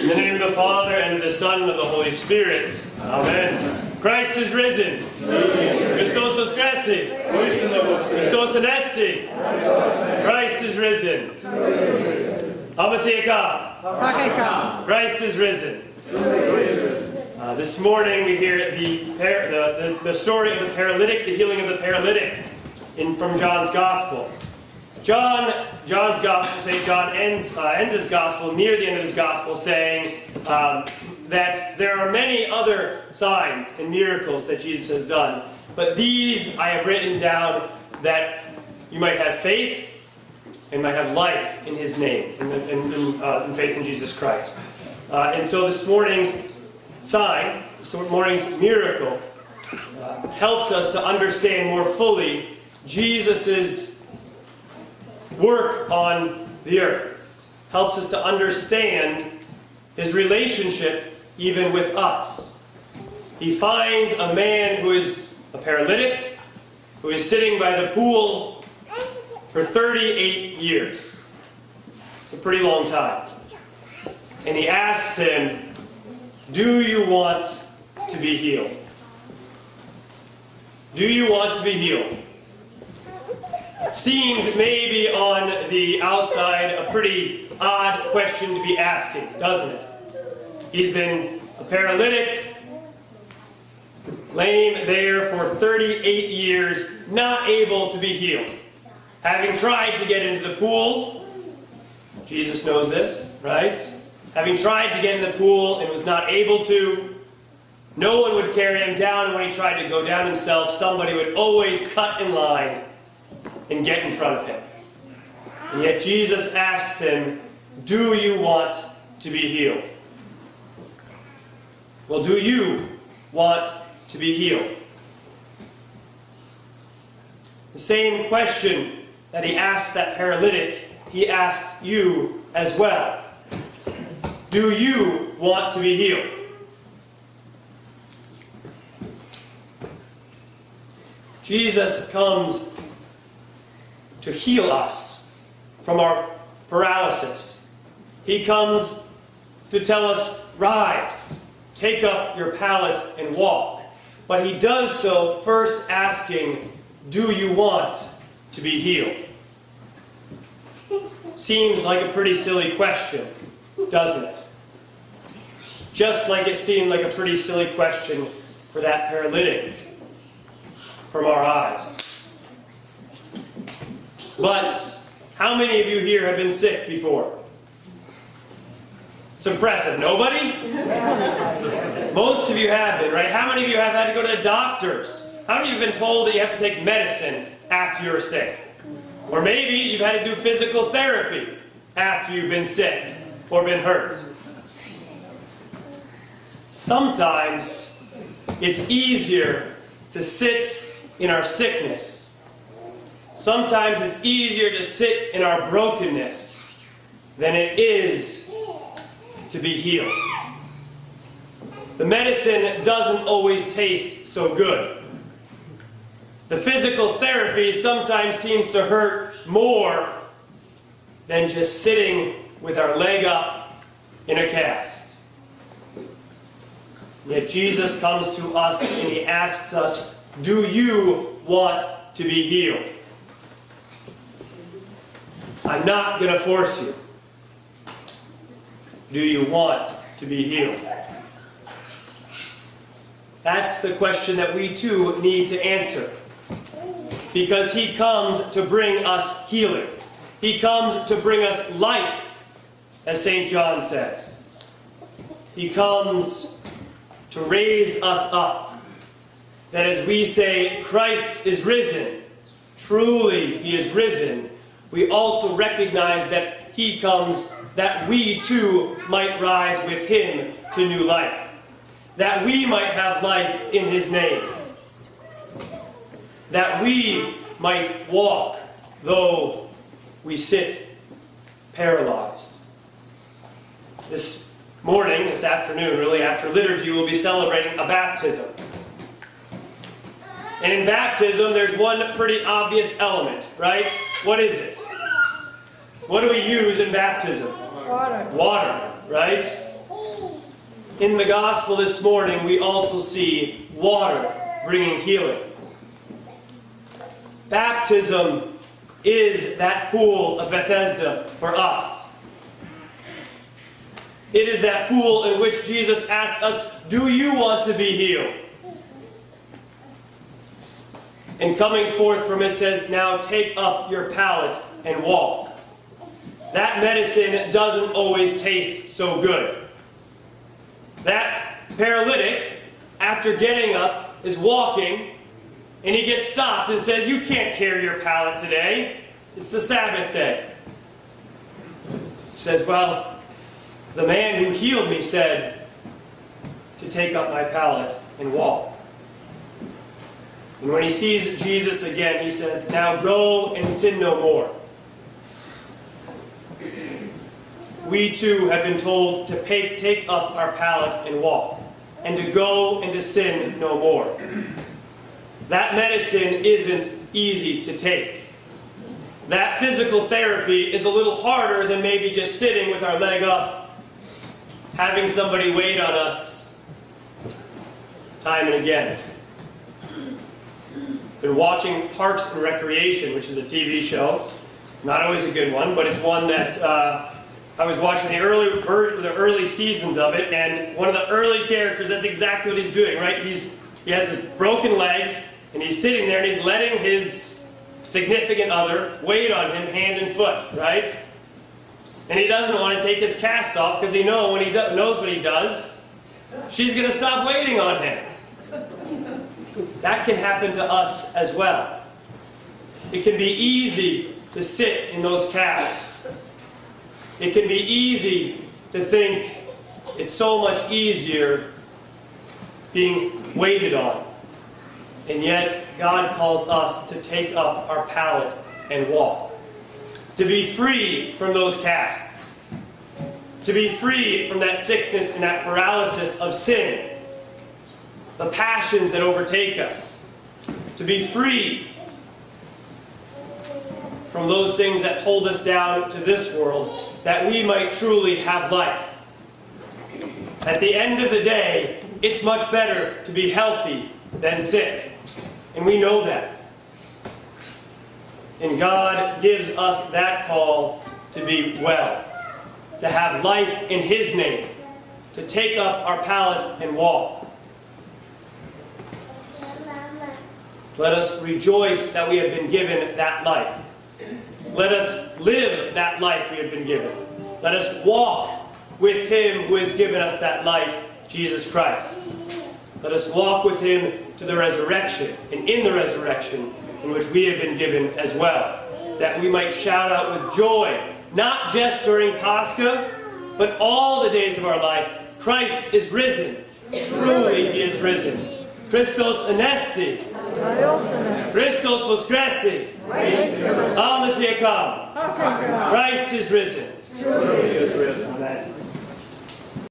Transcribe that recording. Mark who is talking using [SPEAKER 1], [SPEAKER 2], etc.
[SPEAKER 1] In the name of the Father, and of the Son, and of the Holy Spirit. Amen. Christ is risen. Christos voskreси. Christos anesti. Christ is risen. Amasiyaka. Christ is risen. This morning we hear the story of the paralytic, the healing of the paralytic from John's Gospel. John's Gospel, St. John ends his Gospel, near the end of his Gospel, saying that there are many other signs and miracles that Jesus has done, but these I have written down that you might have faith and might have life in His name, in faith in Jesus Christ. And so this morning's sign, this morning's miracle, helps us to understand more fully Jesus' work on the earth. Helps us to understand His relationship even with us. He finds a man who is a paralytic, who is sitting by the pool for 38 years. It's a pretty long time. And he asks him, "Do you want to be healed? Do you want to be healed?" Seems maybe on the outside a pretty odd question to be asking, doesn't it? He's been a paralytic, lame there for 38 years, not able to be healed. Having tried to get into the pool, Jesus knows this, right? Having tried to get in the pool and was not able to, no one would carry him down, and when he tried to go down himself, somebody would always cut in line and get in front of him. And yet Jesus asks him, "Do you want to be healed?" Well, do you want to be healed? The same question that he asks that paralytic, he asks you as well. Do you want to be healed? Jesus comes to heal us from our paralysis. He comes to tell us, "Rise, take up your pallet and walk." But he does so first asking, "Do you want to be healed?" Seems like a pretty silly question, doesn't it? Just like it seemed like a pretty silly question for that paralytic from our eyes. But how many of you here have been sick before? It's impressive. Nobody? Most of you have been, right? How many of you have had to go to the doctors? How many of you have been told that you have to take medicine after you're sick? Or maybe you've had to do physical therapy after you've been sick or been hurt. Sometimes it's easier to sit in our sickness. Sometimes it's easier to sit in our brokenness than it is to be healed. The medicine doesn't always taste so good. The physical therapy sometimes seems to hurt more than just sitting with our leg up in a cast. Yet Jesus comes to us and He asks us, "Do you want to be healed?" I'm not going to force you. Do you want to be healed? That's the question that we too need to answer. Because He comes to bring us healing. He comes to bring us life, as St. John says. He comes to raise us up. That as we say, "Christ is risen," truly He is risen, we also recognize that He comes that we too might rise with Him to new life. That we might have life in His name. That we might walk though we sit paralyzed. This morning, this afternoon, really after liturgy, we'll be celebrating a baptism. And in baptism, there's one pretty obvious element, right? What is it? What do we use in baptism?
[SPEAKER 2] Water.
[SPEAKER 1] Water, right? in the gospel this morning, we also see water bringing healing. Baptism is that pool of Bethesda for us. It is that pool in which Jesus asks us, do you want to be healed? And coming forth from it says, now take up your pallet and walk. That medicine doesn't always taste so good. That paralytic, after getting up, is walking, and he gets stopped and says, you can't carry your pallet today. It's the Sabbath day. He says, well, the man who healed me said to take up my pallet and walk. And when he sees Jesus again, he says, now go and sin no more. We too have been told to take up our pallet and walk, and to go and to sin no more. That medicine isn't easy to take. That physical therapy is a little harder than maybe just sitting with our leg up, having somebody wait on us time and again. Been watching Parks and Recreation, which is a TV show. Not always a good one, but it's one that I was watching the early seasons of it, and one of the early characters, that's exactly what he's doing, right? He has his broken legs, and he's sitting there, and he's letting his significant other wait on him hand and foot, right? And he doesn't want to take his cast off, because he knows what he does, she's going to stop waiting on him. That can happen to us as well. It can be easy to sit in those casts. It can be easy to think it's so much easier being waited on. And yet, God calls us to take up our pallet and walk. To be free from those casts. To be free from that sickness and that paralysis of sin. The passions that overtake us. To be free from those things that hold us down to this world, that we might truly have life. At the end of the day, it's much better to be healthy than sick. And we know that. And God gives us that call to be well. To have life in His name. To take up our pallet and walk. Let us rejoice that we have been given that life. Let us live that life we have been given. Let us walk with Him who has given us that life, Jesus Christ. Let us walk with Him to the resurrection, and in the resurrection in which we have been given as well, that we might shout out with joy, not just during Pascha, but all the days of our life, Christ is risen. Truly He is risen. Christos anesti. Christos voskreси. Almasiakam. Christ is risen. Truly He is risen. Amen.